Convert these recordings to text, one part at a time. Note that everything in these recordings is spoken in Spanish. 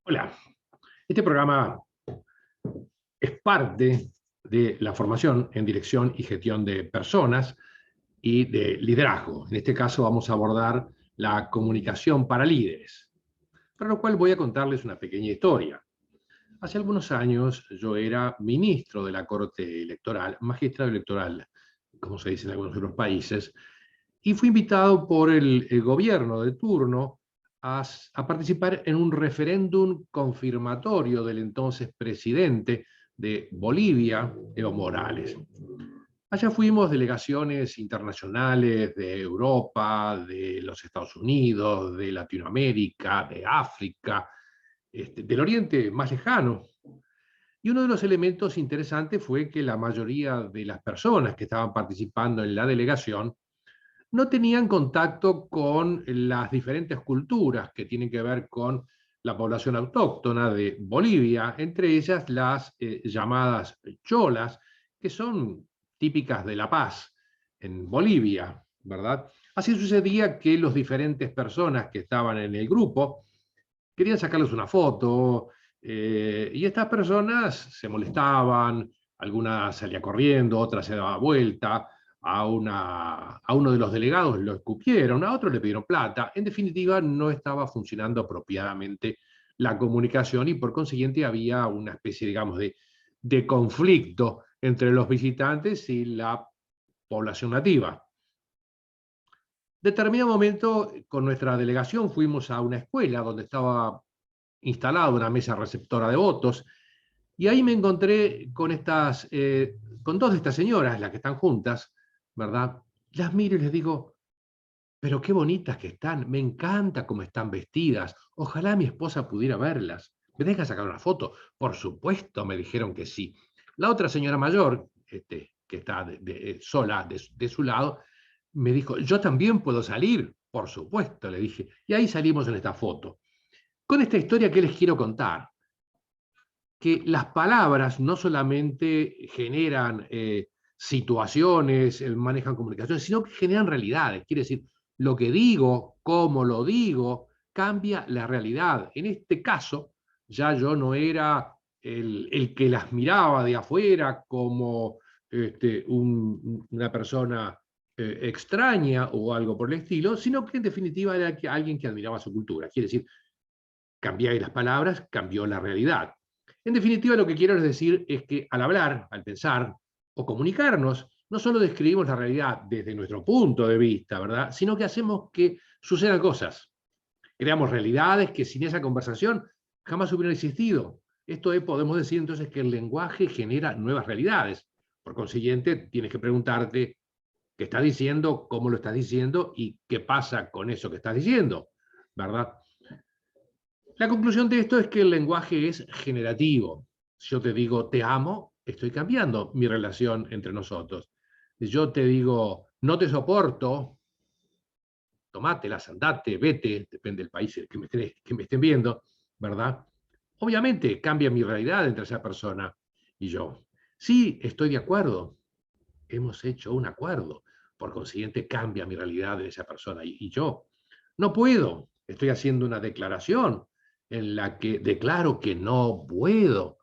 Hola, este programa es parte de la formación en dirección y gestión de personas y de liderazgo. En este caso vamos a abordar la comunicación para líderes, para lo cual voy a contarles una pequeña historia. Hace algunos años yo era ministro de la Corte Electoral, magistrado electoral, como se dice en algunos otros países, y fui invitado por el gobierno de turno a participar en un referéndum confirmatorio del entonces presidente de Bolivia, Evo Morales. Allá fuimos delegaciones internacionales de Europa, de los Estados Unidos, de Latinoamérica, de África, del Oriente más lejano. Y uno de los elementos interesantes fue que la mayoría de las personas que estaban participando en la delegación no tenían contacto con las diferentes culturas que tienen que ver con la población autóctona de Bolivia, entre ellas las llamadas cholas, que son típicas de La Paz, en Bolivia, ¿verdad? Así sucedía que los diferentes personas que estaban en el grupo querían sacarles una foto, y estas personas se molestaban, alguna salía corriendo, otra se daba vuelta, a uno de los delegados lo escupieron, a otro le pidieron plata. En definitiva, no estaba funcionando apropiadamente la comunicación y por consiguiente había una especie, digamos, de conflicto entre los visitantes y la población nativa. Determinado momento, con nuestra delegación fuimos a una escuela donde estaba instalada una mesa receptora de votos, y ahí me encontré con con dos de estas señoras, las que están juntas, ¿verdad? Las miro y les digo, pero qué bonitas que están, me encanta cómo están vestidas, ojalá mi esposa pudiera verlas. ¿Me deja sacar una foto? Por supuesto, me dijeron que sí. La otra señora mayor, que está sola de su lado, me dijo, yo también puedo salir, por supuesto, le dije. Y ahí salimos en esta foto. Con esta historia, ¿qué les quiero contar? Que las palabras no solamente generan situaciones, manejan comunicaciones, sino que generan realidades. Quiere decir, lo que digo, cómo lo digo, cambia la realidad. En este caso, ya yo no era el que las miraba de afuera como una persona extraña o algo por el estilo, sino que en definitiva era alguien que admiraba su cultura. Quiere decir, cambié las palabras, cambió la realidad. En definitiva, lo que quiero decir es que al hablar, al pensar o comunicarnos, no solo describimos la realidad desde nuestro punto de vista, ¿verdad? Sino que hacemos que sucedan cosas. Creamos realidades que sin esa conversación jamás hubieran existido. Esto es, podemos decir entonces que el lenguaje genera nuevas realidades. Por consiguiente, tienes que preguntarte qué estás diciendo, cómo lo estás diciendo y qué pasa con eso que estás diciendo, ¿verdad? La conclusión de esto es que el lenguaje es generativo. Si yo te digo te amo, estoy cambiando mi relación entre nosotros. Si yo te digo no te soporto, tomátelas, andate, vete, depende del país que me estén viendo, ¿verdad? Obviamente cambia mi realidad entre esa persona y yo. Sí, estoy de acuerdo, hemos hecho un acuerdo, por consiguiente cambia mi realidad de esa persona y yo. No puedo, estoy haciendo una declaración en la que declaro que no puedo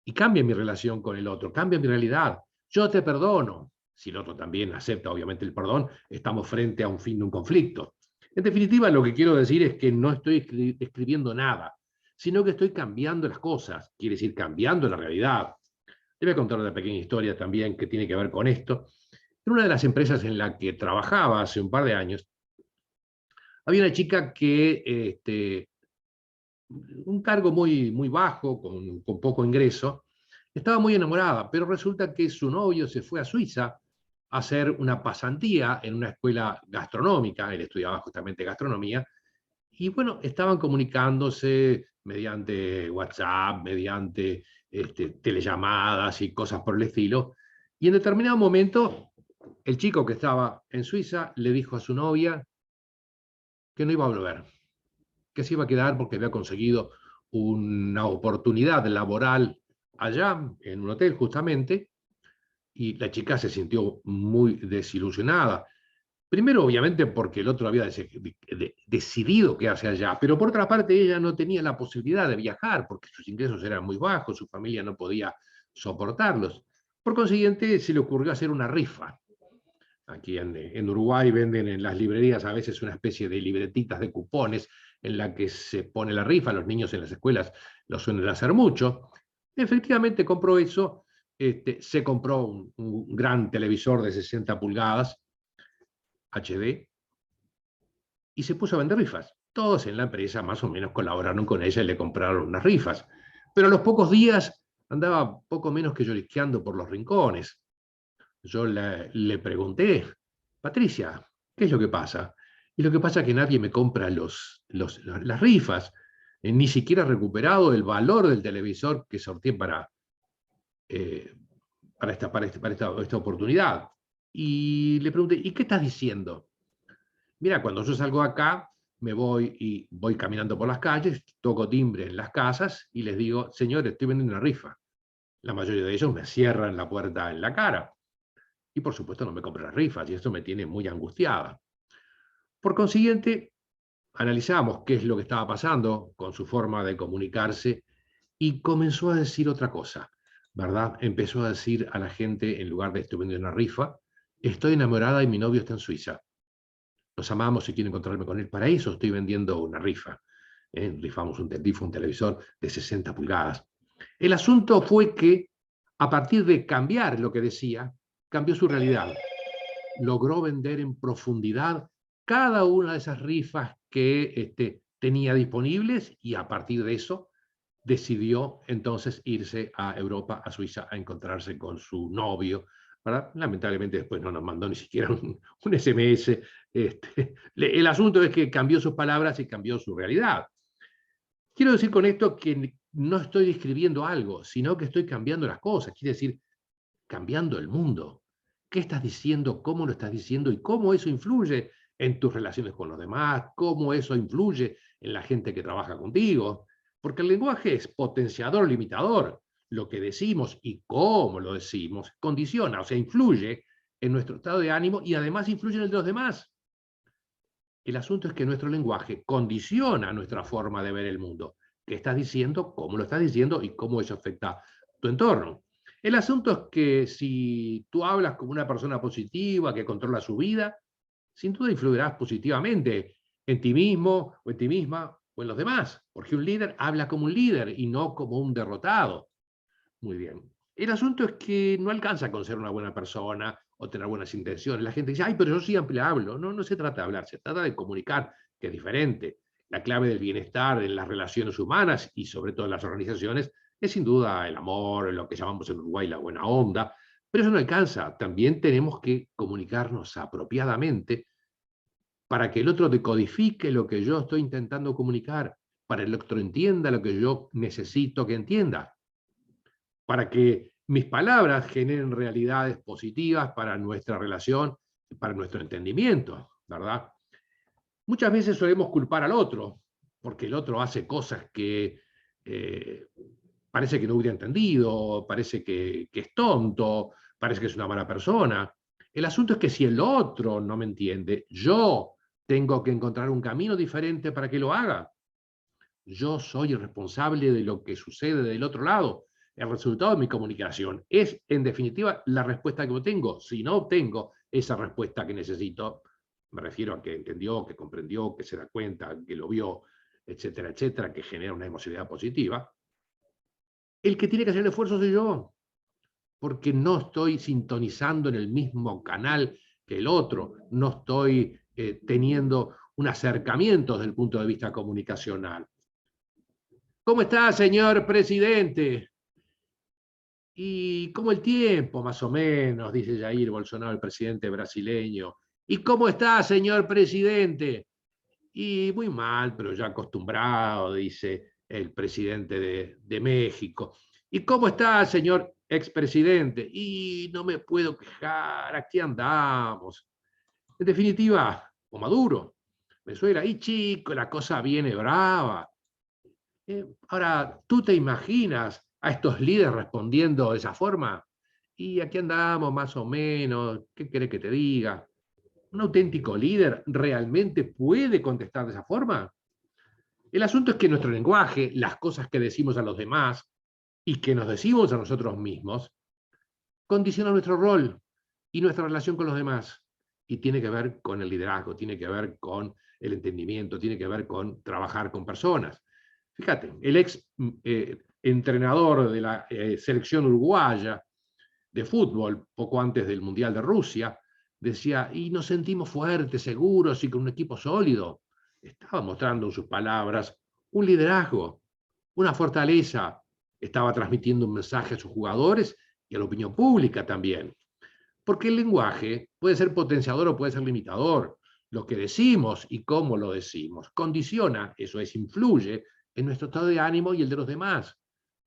y cambia mi relación con el otro, cambia mi realidad. Yo te perdono. Si el otro también acepta, obviamente, el perdón, estamos frente a un fin de un conflicto. En definitiva, lo que quiero decir es que no estoy escribiendo nada, sino que estoy cambiando las cosas, quiere decir cambiando la realidad. Te voy a contar una pequeña historia también que tiene que ver con esto. En una de las empresas en la que trabajaba hace un par de años, había una chica que, un cargo muy bajo, con poco ingreso, estaba muy enamorada, pero resulta que su novio se fue a Suiza a hacer una pasantía en una escuela gastronómica, él estudiaba justamente gastronomía, y bueno, estaban comunicándose mediante WhatsApp, mediante telellamadas y cosas por el estilo, y en determinado momento el chico que estaba en Suiza le dijo a su novia que no iba a volver, que se iba a quedar porque había conseguido una oportunidad laboral allá, en un hotel justamente, y la chica se sintió muy desilusionada. Primero, obviamente, porque el otro había decidido quedarse allá, pero por otra parte ella no tenía la posibilidad de viajar porque sus ingresos eran muy bajos, su familia no podía soportarlos. Por consiguiente, se le ocurrió hacer una rifa. Aquí en Uruguay venden en las librerías a veces una especie de libretitas de cupones en la que se pone la rifa, los niños en las escuelas lo suelen hacer mucho. Efectivamente compró eso, se compró un gran televisor de 60 pulgadas, HD, y se puso a vender rifas. Todos en la empresa más o menos colaboraron con ella y le compraron unas rifas. Pero a los pocos días andaba poco menos que lloriqueando por los rincones. Yo le pregunté, Patricia, ¿qué es lo que pasa? Y lo que pasa es que nadie me compra las rifas. Ni siquiera he recuperado el valor del televisor que sorteé eh, esta oportunidad. Y le pregunté, ¿y qué estás diciendo? Mira, cuando yo salgo acá, me voy caminando por las calles, toco timbre en las casas y les digo, señores, estoy vendiendo una rifa. La mayoría de ellos me cierran la puerta en la cara. Y por supuesto no me compran las rifas, y esto me tiene muy angustiada. Por consiguiente, analizamos qué es lo que estaba pasando con su forma de comunicarse y comenzó a decir otra cosa, ¿verdad? Empezó a decir a la gente, en lugar de estoy vendiendo una rifa, estoy enamorada y mi novio está en Suiza. Nos amamos y quiero encontrarme con él. Para eso estoy vendiendo una rifa. Rifamos un televisor de 60 pulgadas. El asunto fue que, a partir de cambiar lo que decía, cambió su realidad. Logró vender en profundidad cada una de esas rifas que tenía disponibles y a partir de eso decidió entonces irse a Europa, a Suiza, a encontrarse con su novio, ¿verdad? Lamentablemente después no nos mandó ni siquiera un SMS. El asunto es que cambió sus palabras y cambió su realidad. Quiero decir con esto que no estoy describiendo algo, sino que estoy cambiando las cosas, quiere decir, cambiando el mundo. ¿Qué estás diciendo? ¿Cómo lo estás diciendo? ¿Y cómo eso influye en tus relaciones con los demás? ¿Cómo eso influye en la gente que trabaja contigo? Porque el lenguaje es potenciador, limitador. Lo que decimos y cómo lo decimos condiciona, o sea, influye en nuestro estado de ánimo y además influye en el de los demás. El asunto es que nuestro lenguaje condiciona nuestra forma de ver el mundo. ¿Qué estás diciendo? ¿Cómo lo estás diciendo? ¿Y cómo eso afecta tu entorno? El asunto es que si tú hablas como una persona positiva que controla su vida, sin duda influirás positivamente en ti mismo o en ti misma o en los demás, porque un líder habla como un líder y no como un derrotado. Muy bien. El asunto es que no alcanza con ser una buena persona o tener buenas intenciones. La gente dice, ay, pero yo siempre hablo. No, no se trata de hablar, se trata de comunicar, que es diferente. La clave del bienestar en las relaciones humanas y sobre todo en las organizaciones es sin duda el amor, lo que llamamos en Uruguay la buena onda, pero eso no alcanza. También tenemos que comunicarnos apropiadamente para que el otro decodifique lo que yo estoy intentando comunicar, para que el otro entienda lo que yo necesito que entienda, para que mis palabras generen realidades positivas para nuestra relación, para nuestro entendimiento, ¿verdad? Muchas veces solemos culpar al otro, porque el otro hace cosas que eh, parece que no hubiera entendido, parece que es tonto, parece que es una mala persona. El asunto es que si el otro no me entiende, yo tengo que encontrar un camino diferente para que lo haga. Yo soy el responsable de lo que sucede del otro lado. El resultado de mi comunicación es, en definitiva, la respuesta que obtengo. Si no obtengo esa respuesta que necesito, me refiero a que entendió, que comprendió, que se da cuenta, que lo vio, etcétera, etcétera, que genera una emocionalidad positiva, el que tiene que hacer el esfuerzo soy yo, porque no estoy sintonizando en el mismo canal que el otro, no estoy teniendo un acercamiento desde el punto de vista comunicacional. ¿Cómo está, señor presidente? ¿Y cómo el tiempo, más o menos? Dice Jair Bolsonaro, el presidente brasileño. ¿Y cómo está, señor presidente? Y muy mal, pero ya acostumbrado, dice el presidente de México. ¿Y cómo está, señor expresidente? Y no me puedo quejar, aquí andamos. En definitiva, o Maduro, Venezuela, y chico, la cosa viene brava. Ahora, ¿tú te imaginas a estos líderes respondiendo de esa forma? Y aquí andamos más o menos, ¿qué querés que te diga? ¿Un auténtico líder realmente puede contestar de esa forma? El asunto es que nuestro lenguaje, las cosas que decimos a los demás y que nos decimos a nosotros mismos, condiciona nuestro rol y nuestra relación con los demás. Y tiene que ver con el liderazgo, tiene que ver con el entendimiento, tiene que ver con trabajar con personas. Fíjate, el ex entrenador de la selección uruguaya de fútbol, poco antes del Mundial de Rusia, decía, y nos sentimos fuertes, seguros y con un equipo sólido. Estaba mostrando en sus palabras un liderazgo, una fortaleza. Estaba transmitiendo un mensaje a sus jugadores y a la opinión pública también. Porque el lenguaje puede ser potenciador o puede ser limitador. Lo que decimos y cómo lo decimos condiciona, eso es, influye en nuestro estado de ánimo y el de los demás.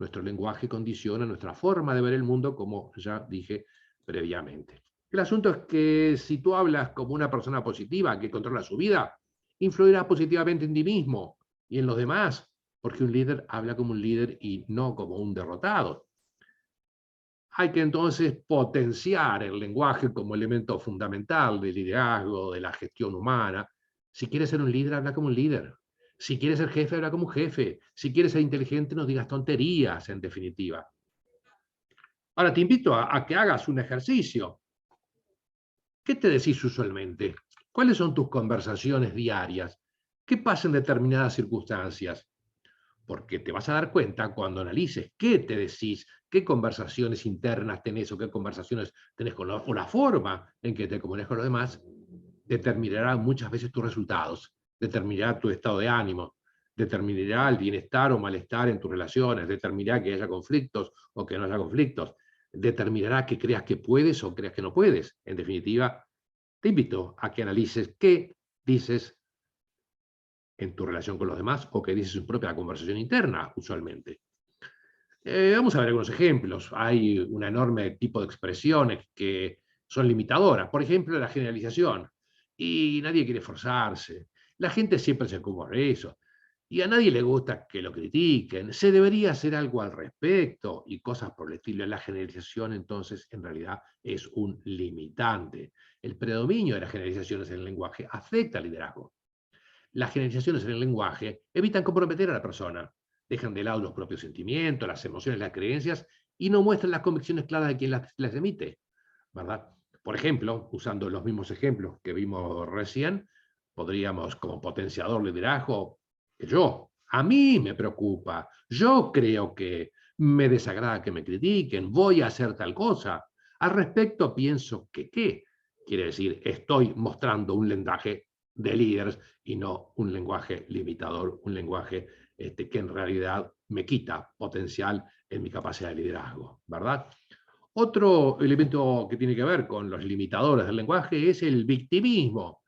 Nuestro lenguaje condiciona nuestra forma de ver el mundo, como ya dije previamente. El asunto es que si tú hablas como una persona positiva que controla su vida, influirá positivamente en ti mismo y en los demás, porque un líder habla como un líder y no como un derrotado. Hay que entonces potenciar el lenguaje como elemento fundamental del liderazgo, de la gestión humana. Si quieres ser un líder, habla como un líder. Si quieres ser jefe, habla como un jefe. Si quieres ser inteligente, no digas tonterías, en definitiva. Ahora te invito a que hagas un ejercicio. ¿Qué te decís usualmente? ¿Cuáles son tus conversaciones diarias? ¿Qué pasa en determinadas circunstancias? Porque te vas a dar cuenta cuando analices qué te decís, qué conversaciones internas tenés o qué conversaciones tenés o la forma en que te comunicas con los demás, determinará muchas veces tus resultados, determinará tu estado de ánimo, determinará el bienestar o malestar en tus relaciones, determinará que haya conflictos o que no haya conflictos, determinará que creas que puedes o creas que no puedes. En definitiva, te invito a que analices qué dices en tu relación con los demás o que dice su propia conversación interna, usualmente. Vamos a ver algunos ejemplos. Hay un enorme tipo de expresiones que son limitadoras. Por ejemplo, la generalización. Y nadie quiere forzarse. La gente siempre se ocupa de eso. Y a nadie le gusta que lo critiquen. Se debería hacer algo al respecto y cosas por el estilo. La generalización, entonces, en realidad es un limitante. El predominio de las generalizaciones en el lenguaje afecta al liderazgo. Las generalizaciones en el lenguaje evitan comprometer a la persona, dejan de lado los propios sentimientos, las emociones, las creencias y no muestran las convicciones claras de quien las emite, ¿verdad? Por ejemplo, usando los mismos ejemplos que vimos recién, podríamos como potenciador liderazgo, que a mí me preocupa, yo creo que me desagrada que me critiquen, voy a hacer tal cosa. Al respecto pienso que qué. Quiere decir, estoy mostrando un lenguaje de líderes y no un lenguaje limitador, un lenguaje que en realidad me quita potencial en mi capacidad de liderazgo, ¿verdad? Otro elemento que tiene que ver con los limitadores del lenguaje es el victimismo.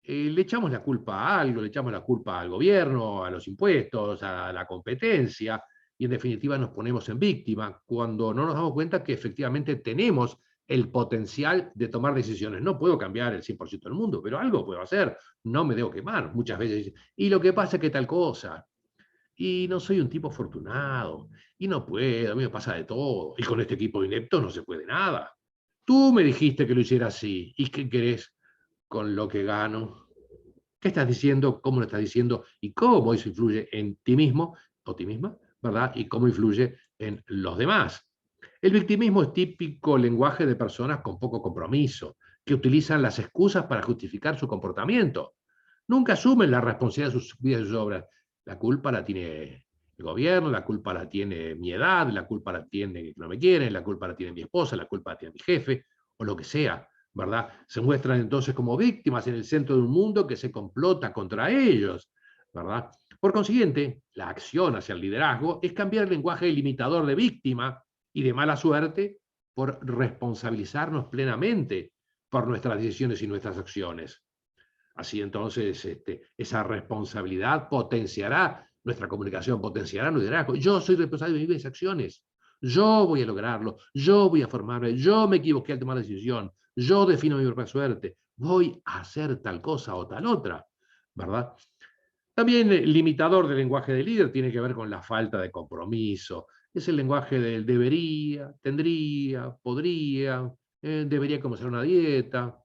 Le echamos la culpa a algo, le echamos la culpa al gobierno, a los impuestos, a la competencia, y en definitiva nos ponemos en víctima cuando no nos damos cuenta que efectivamente tenemos el potencial de tomar decisiones. No puedo cambiar el 100% del mundo, pero algo puedo hacer, no me debo quemar. Muchas veces, y lo que pasa es que tal cosa, y no soy un tipo afortunado, y no puedo, a mí me pasa de todo, y con este equipo de ineptos no se puede nada. Tú me dijiste que lo hiciera así, ¿y qué querés con lo que gano? ¿Qué estás diciendo? ¿Cómo lo estás diciendo? ¿Y cómo eso influye en ti mismo o ti misma? ¿Verdad? ¿Y cómo influye en los demás? El victimismo es típico lenguaje de personas con poco compromiso, que utilizan las excusas para justificar su comportamiento. Nunca asumen la responsabilidad de sus vidas y sus obras. La culpa la tiene el gobierno, la culpa la tiene mi edad, la culpa la tiene que no me quieren, la culpa la tiene mi esposa, la culpa la tiene mi jefe, o lo que sea, ¿verdad? Se muestran entonces como víctimas en el centro de un mundo que se complota contra ellos, ¿verdad? Por consiguiente, la acción hacia el liderazgo es cambiar el lenguaje limitador de víctima y de mala suerte por responsabilizarnos plenamente por nuestras decisiones y nuestras acciones. Así entonces, esa responsabilidad potenciará nuestra comunicación, potenciará el liderazgo. Yo soy responsable de mis acciones. Yo voy a lograrlo. Yo voy a formarme. Yo me equivoqué al tomar la decisión. Yo defino mi propia suerte. Voy a hacer tal cosa o tal otra, ¿verdad? También el limitador del lenguaje del líder tiene que ver con la falta de compromiso. Es el lenguaje del debería, tendría, podría, debería comenzar una dieta,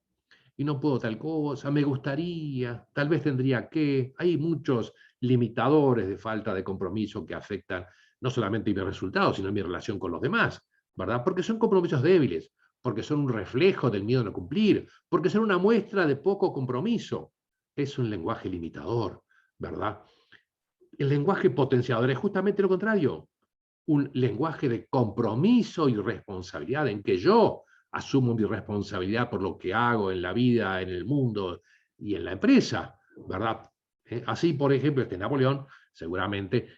y no puedo tal cosa, me gustaría, tal vez tendría que. Hay muchos limitadores de falta de compromiso que afectan no solamente mis resultados, sino mi relación con los demás, ¿verdad? Porque son compromisos débiles, porque son un reflejo del miedo a no cumplir, porque son una muestra de poco compromiso. Es un lenguaje limitador, ¿verdad? El lenguaje potenciador es justamente lo contrario, un lenguaje de compromiso y responsabilidad en que yo asumo mi responsabilidad por lo que hago en la vida, en el mundo y en la empresa, ¿verdad? Así, por ejemplo, Napoleón, seguramente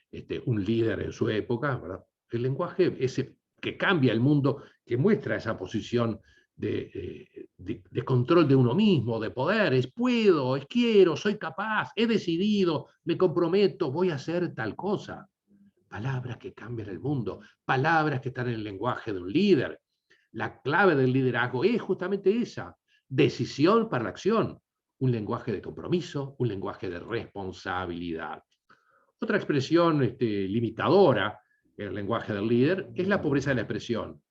un líder en su época, ¿verdad? El lenguaje ese que cambia el mundo, que muestra esa posición de control de uno mismo, de poder, es puedo, es quiero, soy capaz, he decidido, me comprometo, voy a hacer tal cosa. Palabras que cambian el mundo, palabras que están en el lenguaje de un líder. La clave del liderazgo es justamente esa, decisión para la acción, un lenguaje de compromiso, un lenguaje de responsabilidad. Otra expresión limitadora en el lenguaje del líder es la pobreza de la expresión.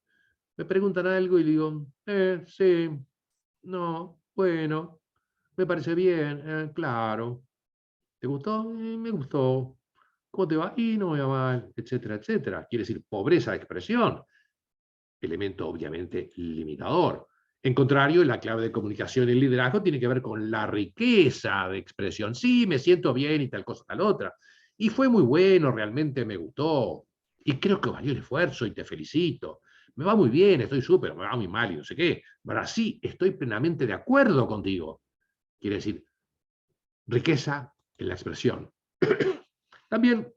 Me preguntan algo y digo, sí, no, bueno, me parece bien, claro. ¿Te gustó? Me gustó. ¿Cómo te va? Y no me va mal, etcétera, etcétera. Quiere decir pobreza de expresión, elemento obviamente limitador. En contrario, la clave de comunicación y el liderazgo tiene que ver con la riqueza de expresión. Sí, me siento bien y tal cosa, tal otra. Y fue muy bueno, realmente me gustó. Y creo que valió el esfuerzo y te felicito. Me va muy bien, estoy súper, me va muy mal y no sé qué. Ahora sí, estoy plenamente de acuerdo contigo. Quiere decir, riqueza en la expresión. También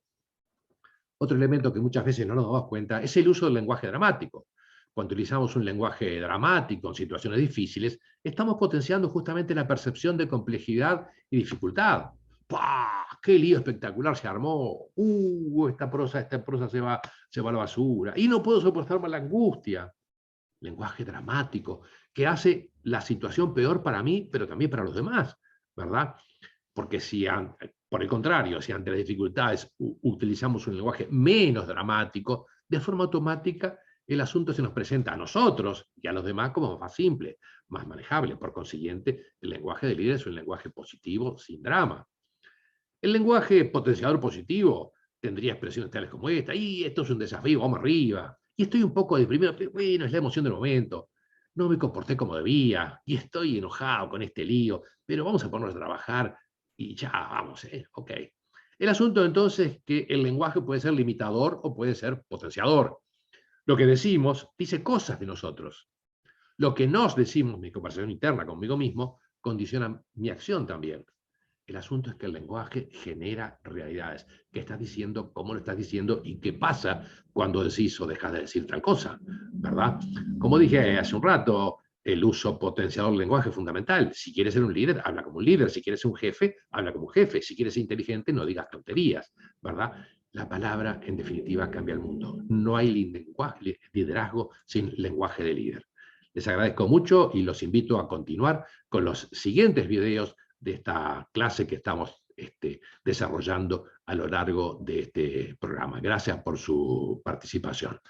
otro elemento que muchas veces no nos damos cuenta es el uso del lenguaje dramático. Cuando utilizamos un lenguaje dramático en situaciones difíciles, estamos potenciando justamente la percepción de complejidad y dificultad. ¡Pah! ¡Qué lío espectacular se armó! Esta prosa se va a la basura. Y no puedo soportar más la angustia. Lenguaje dramático, que hace la situación peor para mí, pero también para los demás, ¿verdad? Porque si, por el contrario, si ante las dificultades utilizamos un lenguaje menos dramático, de forma automática el asunto se nos presenta a nosotros y a los demás como más simple, más manejable. Por consiguiente, el lenguaje del líder es un lenguaje positivo sin drama. El lenguaje potenciador positivo tendría expresiones tales como esta, y esto es un desafío, vamos arriba, y estoy un poco deprimido, pero bueno, es la emoción del momento, no me comporté como debía, y estoy enojado con este lío, pero vamos a ponernos a trabajar, y ya, vamos, ok. El asunto entonces es que el lenguaje puede ser limitador o puede ser potenciador. Lo que decimos dice cosas de nosotros. Lo que nos decimos, mi conversación interna conmigo mismo, condiciona mi acción también. El asunto es que el lenguaje genera realidades. ¿Qué estás diciendo? ¿Cómo lo estás diciendo? ¿Y qué pasa cuando decís o dejas de decir tal cosa? ¿Verdad? Como dije hace un rato, el uso potenciador del lenguaje es fundamental. Si quieres ser un líder, habla como un líder. Si quieres ser un jefe, habla como un jefe. Si quieres ser inteligente, no digas tonterías. ¿Verdad? La palabra, en definitiva, cambia el mundo. No hay liderazgo sin lenguaje de líder. Les agradezco mucho y los invito a continuar con los siguientes videos de esta clase que estamos desarrollando a lo largo de este programa. Gracias por su participación.